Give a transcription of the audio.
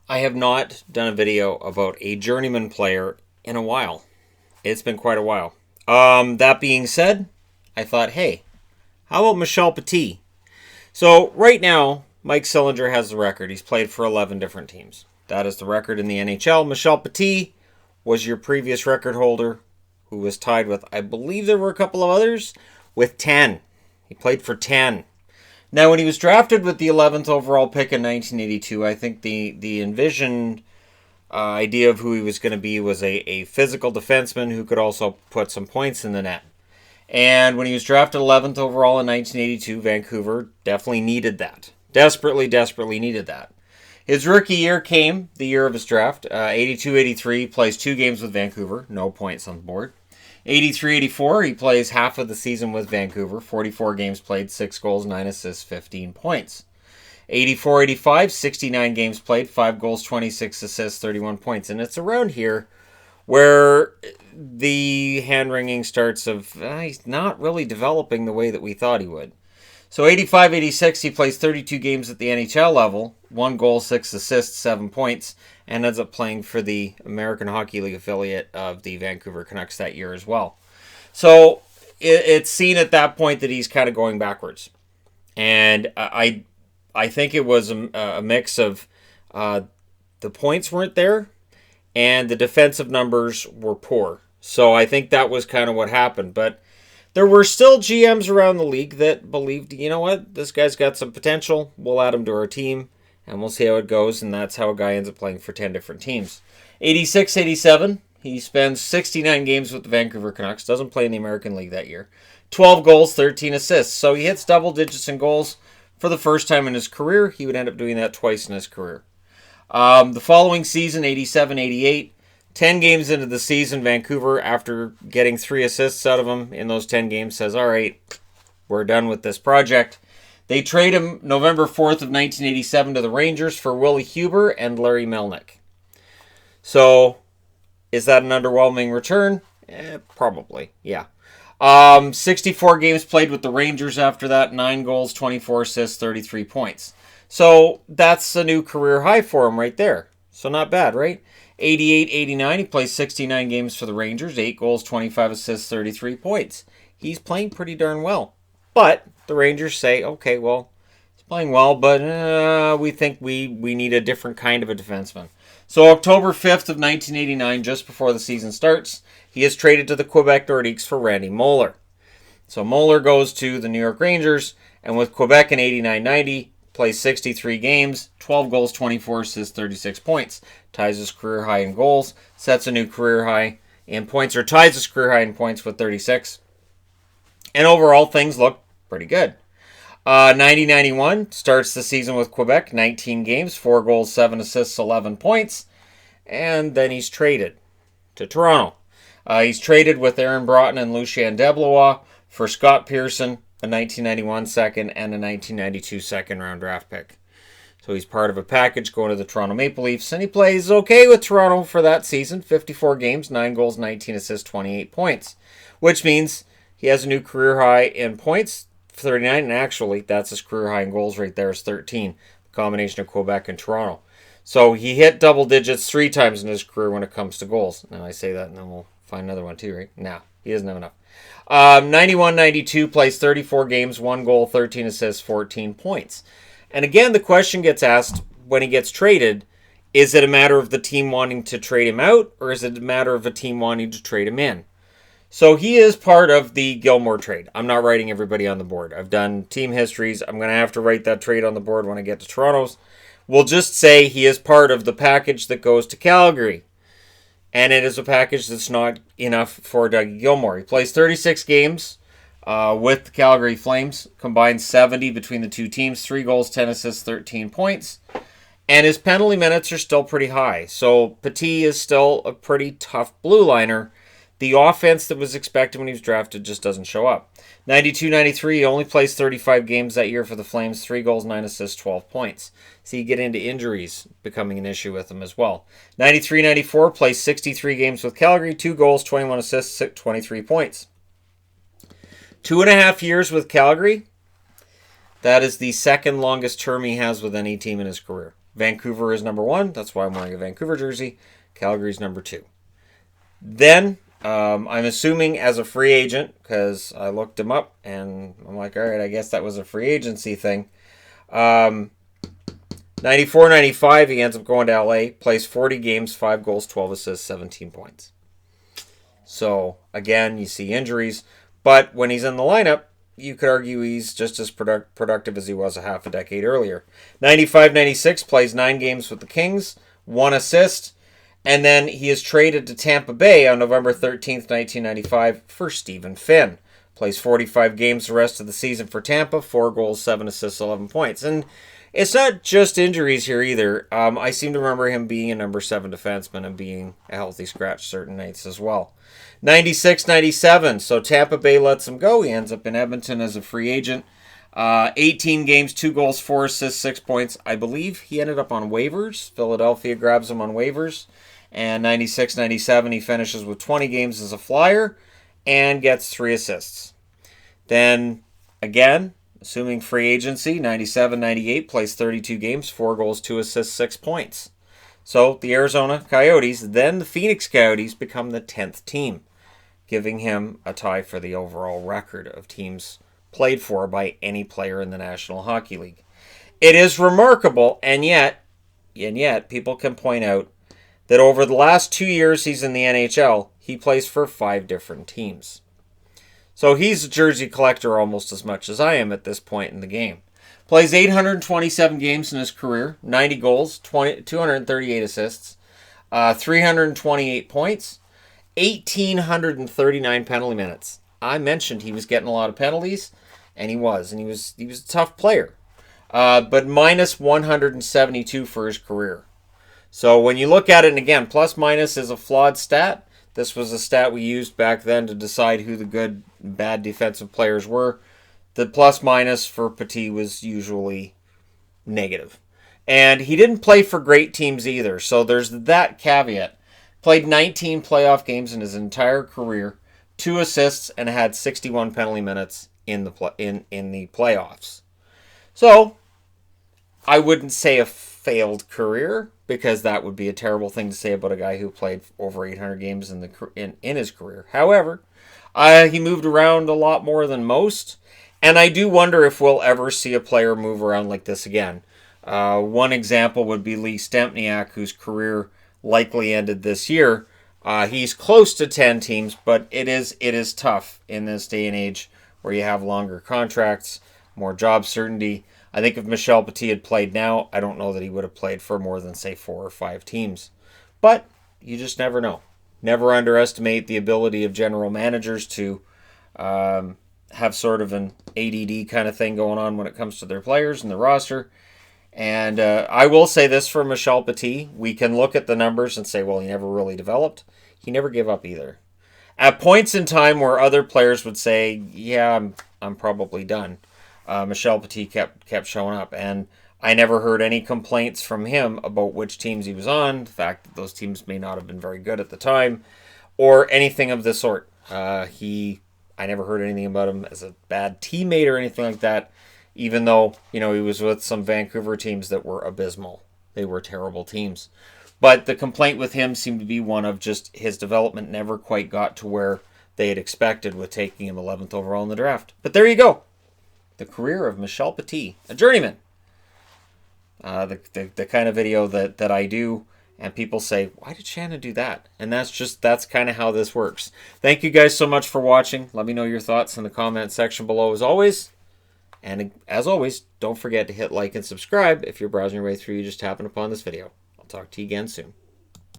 I have not done a video about a journeyman player in a while. It's been quite a while. That being said, I thought, hey, how about Michel Petit? So right now, Mike Sillinger has the record. He's played for 11 different teams. That is the record in the NHL. Michel Petit was your previous record holder, who was tied with, I believe there were a couple of others, with 10. He played for 10. Now, when he was drafted with the 11th overall pick in 1982, I think the envisioned idea of who he was going to be was a physical defenseman who could also put some points in the net. And when he was drafted 11th overall in 1982, Vancouver definitely needed that. Desperately needed that. His rookie year came, the year of his draft, 82-83, plays 2 games with Vancouver, no points on the board. 83-84, he plays half of the season with Vancouver, 44 games played, 6 goals, 9 assists, 15 points. 84-85, 69 games played, 5 goals, 26 assists, 31 points. And it's around here where the hand-wringing starts of, he's not really developing the way that we thought he would. So 85-86, he plays 32 games at the NHL level, 1 goal, 6 assists, 7 points, and ends up playing for the American Hockey League affiliate of the Vancouver Canucks that year as well. So it's seen at that point that he's kind of going backwards. And I think it was a mix of the points weren't there and the defensive numbers were poor. So I think that was kind of what happened. But there were still GMs around the league that believed, you know what, this guy's got some potential. We'll add him to our team, and we'll see how it goes. And that's how a guy ends up playing for 10 different teams. 86-87, he spends 69 games with the Vancouver Canucks. Doesn't play in the American League that year. 12 goals, 13 assists. So he hits double digits in goals for the first time in his career. He would end up doing that twice in his career. The following season, 87-88, 10 games into the season, Vancouver, after getting 3 assists out of him in those 10 games, says, all right, we're done with this project. They trade him November 4th of 1987 to the Rangers for Willie Huber and Larry Melnick. So, is that an underwhelming return? Probably, yeah. 64 games played with the Rangers after that, 9 goals, 24 assists, 33 points. So, that's a new career high for him right there. So, not bad, right? 88-89, he plays 69 games for the Rangers, 8 goals, 25 assists, 33 points. He's playing pretty darn well. But the Rangers say, okay, well, he's playing well, but we think we need a different kind of a defenseman. So October 5th of 1989, just before the season starts, he is traded to the Quebec Nordiques for Randy Moller. So Moller goes to the New York Rangers, and with Quebec in 89-90, plays 63 games, 12 goals, 24 assists, 36 points. Ties his career high in goals, sets a new career high in points, or ties his career high in points with 36. And overall, things look pretty good. 90-91, starts the season with Quebec, 19 games, 4 goals, 7 assists, 11 points. And then he's traded to Toronto. He's traded with Aaron Broughton and Lucien Deblois for Scott Pearson, a 1991 second, and a 1992 second-round draft pick. So he's part of a package going to the Toronto Maple Leafs, and he plays okay with Toronto for that season. 54 games, 9 goals, 19 assists, 28 points. Which means he has a new career high in points, 39, and actually that's his career high in goals right there is 13. The combination of Quebec and Toronto. So he hit double digits 3 times in his career when it comes to goals. Now I say that and then we'll find another one too, right? No, he doesn't have enough. 91-92, plays 34 games, 1 goal, 13 assists, 14 points. And again, the question gets asked when he gets traded, is it a matter of the team wanting to trade him out, or is it a matter of a team wanting to trade him in? So he is part of the Gilmore trade. I'm not writing everybody on the board. I've done team histories. I'm going to have to write that trade on the board when I get to Toronto's. We'll just say he is part of the package that goes to Calgary. And it is a package that's not enough for Doug Gilmore. He plays 36 games with the Calgary Flames, combined 70 between the two teams, 3 goals, 10 assists, 13 points. And his penalty minutes are still pretty high. So Petit is still a pretty tough blue liner. The offense that was expected when he was drafted just doesn't show up. 92-93, he only plays 35 games that year for the Flames, 3 goals, 9 assists, 12 points. So you get into injuries becoming an issue with him as well. 93-94, plays 63 games with Calgary, 2 goals, 21 assists, 23 points. 2.5 years with Calgary. That is the second longest term he has with any team in his career. Vancouver is number 1. That's why I'm wearing a Vancouver jersey. Calgary's number 2. Then, I'm assuming as a free agent, because I looked him up, and I'm like, all right, I guess that was a free agency thing. 94-95, he ends up going to LA, plays 40 games, 5 goals, 12 assists, 17 points. So, again, you see injuries, but when he's in the lineup, you could argue he's just as productive as he was a half a decade earlier. 95-96, plays 9 games with the Kings, 1 assist, and then he is traded to Tampa Bay on November 13th, 1995 for Stephen Finn. Plays 45 games the rest of the season for Tampa, 4 goals, 7 assists, 11 points. And it's not just injuries here either. I seem to remember him being a number 7 defenseman and being a healthy scratch certain nights as well. 96-97, so Tampa Bay lets him go. He ends up in Edmonton as a free agent. 18 games, 2 goals, 4 assists, 6 points. I believe he ended up on waivers. Philadelphia grabs him on waivers. And 96-97, he finishes with 20 games as a Flyer and gets 3 assists. Then, again, assuming free agency, 97-98, plays 32 games, 4 goals, 2 assists, 6 points. So the Arizona Coyotes, then the Phoenix Coyotes, become the 10th team, giving him a tie for the overall record of teams played for by any player in the National Hockey League. It is remarkable, and yet people can point out that over the last 2 years he's in the NHL, he plays for 5 different teams. So he's a jersey collector almost as much as I am at this point in the game. Plays 827 games in his career, 90 goals, 238 assists, 328 points, 1,839 penalty minutes. I mentioned he was getting a lot of penalties, and he was a tough player. But minus 172 for his career. So when you look at it, and again, plus minus is a flawed stat. This was a stat we used back then to decide who the good and bad defensive players were. The plus minus for Petit was usually negative. And he didn't play for great teams either, so there's that caveat. Played 19 playoff games in his entire career, 2 assists, and had 61 penalty minutes in the playoffs. So, I wouldn't say a failed career, because that would be a terrible thing to say about a guy who played over 800 games in his career. However, he moved around a lot more than most, and I do wonder if we'll ever see a player move around like this again. One example would be Lee Stempniak, whose career likely ended this year. He's close to 10 teams, but it is tough in this day and age where you have longer contracts, more job certainty. I think if Michel Petit had played now, I don't know that he would have played for more than, say, 4 or 5 teams. But you just never know. Never underestimate the ability of general managers to have sort of an ADD kind of thing going on when it comes to their players and the roster. And I will say this for Michel Petit. We can look at the numbers and say, well, he never really developed. He never gave up either. At points in time where other players would say, yeah, I'm probably done, Michel Petit kept showing up. And I never heard any complaints from him about which teams he was on, the fact that those teams may not have been very good at the time, or anything of the sort. I never heard anything about him as a bad teammate or anything like that, even though, he was with some Vancouver teams that were abysmal. They were terrible teams. But the complaint with him seemed to be one of just his development never quite got to where they had expected with taking him 11th overall in the draft. But there you go. The career of Michel Petit, a journeyman. The kind of video that I do, and people say, why did Shannon do that? And that's kind of how this works. Thank you guys so much for watching. Let me know your thoughts in the comment section below as always. And as always, don't forget to hit like and subscribe if you're browsing your way through you just happened upon this video. I'll talk to you again soon.